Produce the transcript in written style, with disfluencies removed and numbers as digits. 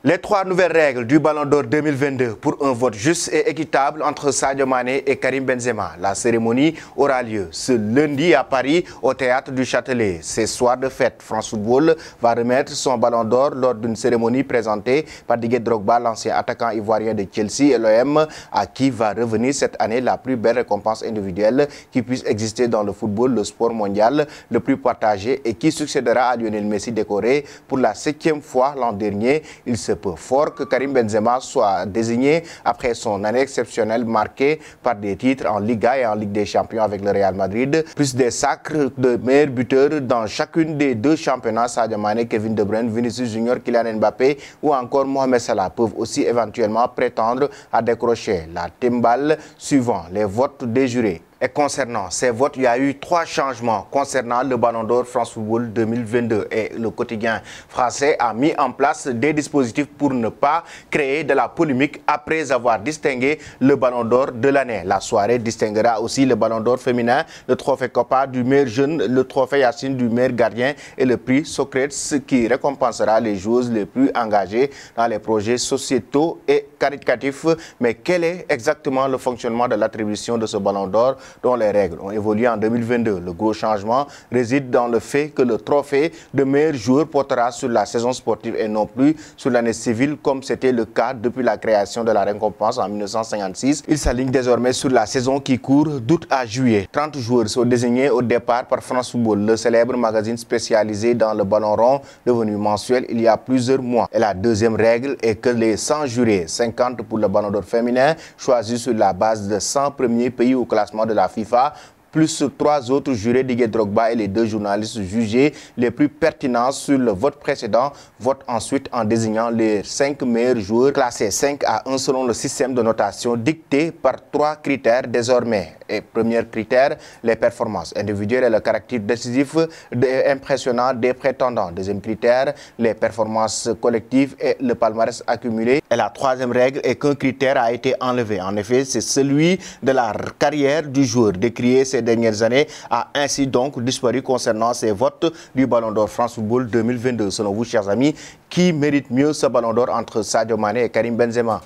Les trois nouvelles règles du Ballon d'Or 2022 pour un vote juste et équitable entre Sadio Mané et Karim Benzema. La cérémonie aura lieu ce lundi à Paris au Théâtre du Châtelet. C'est soir de fête. France Football va remettre son Ballon d'Or lors d'une cérémonie présentée par Didier Drogba, l'ancien attaquant ivoirien de Chelsea et l'OM, à qui va revenir cette année la plus belle récompense individuelle qui puisse exister dans le football, le sport mondial le plus partagé, et qui succédera à Lionel Messi, décoré pour la 7e fois l'an dernier. Il se peu fort que Karim Benzema soit désigné après son année exceptionnelle marquée par des titres en Liga et en Ligue des Champions avec le Real Madrid, plus des sacres de meilleurs buteurs dans chacune des deux championnats. Sadio Mané, Kevin De Bruyne, Vinicius Junior, Kylian Mbappé ou encore Mohamed Salah peuvent aussi éventuellement prétendre à décrocher la timbale suivant les votes des jurés. Et concernant ces votes, il y a eu 3 changements concernant le Ballon d'Or France Football 2022. Et le quotidien français a mis en place des dispositifs pour ne pas créer de la polémique après avoir distingué le Ballon d'Or de l'année. La soirée distinguera aussi le Ballon d'Or féminin, le trophée Copa du meilleur jeune, le trophée Yacine du meilleur gardien et le prix Socrates, qui récompensera les joueuses les plus engagées dans les projets sociétaux et caritatifs. Mais quel est exactement le fonctionnement de l'attribution de ce Ballon d'Or, dont les règles ont évolué en 2022. Le gros changement réside dans le fait que le trophée de meilleur joueur portera sur la saison sportive et non plus sur l'année civile, comme c'était le cas depuis la création de la récompense en 1956. Il s'aligne désormais sur la saison qui court d'août à juillet. 30 joueurs sont désignés au départ par France Football, le célèbre magazine spécialisé dans le ballon rond, devenu mensuel il y a plusieurs mois. Et la deuxième règle est que les 100 jurés, 50 pour le Ballon d'Or féminin, choisis sur la base de 100 premiers pays au classement de la FIFA, plus 3 autres jurés, Didier Drogba et les 2 journalistes jugés les plus pertinents sur le vote précédent, votent ensuite en désignant les 5 meilleurs joueurs classés 5 à 1 selon le système de notation dicté par 3 critères désormais. Et premier critère, les performances individuelles et le caractère décisif et impressionnant des prétendants. Deuxième critère, les performances collectives et le palmarès accumulé. Et la troisième règle est qu'un critère a été enlevé. En effet, c'est celui de la carrière du joueur, décrié ces dernières années, a ainsi donc disparu concernant ces votes du Ballon d'Or France Football 2022. Selon vous, chers amis, qui mérite mieux ce Ballon d'Or entre Sadio Mané et Karim Benzema?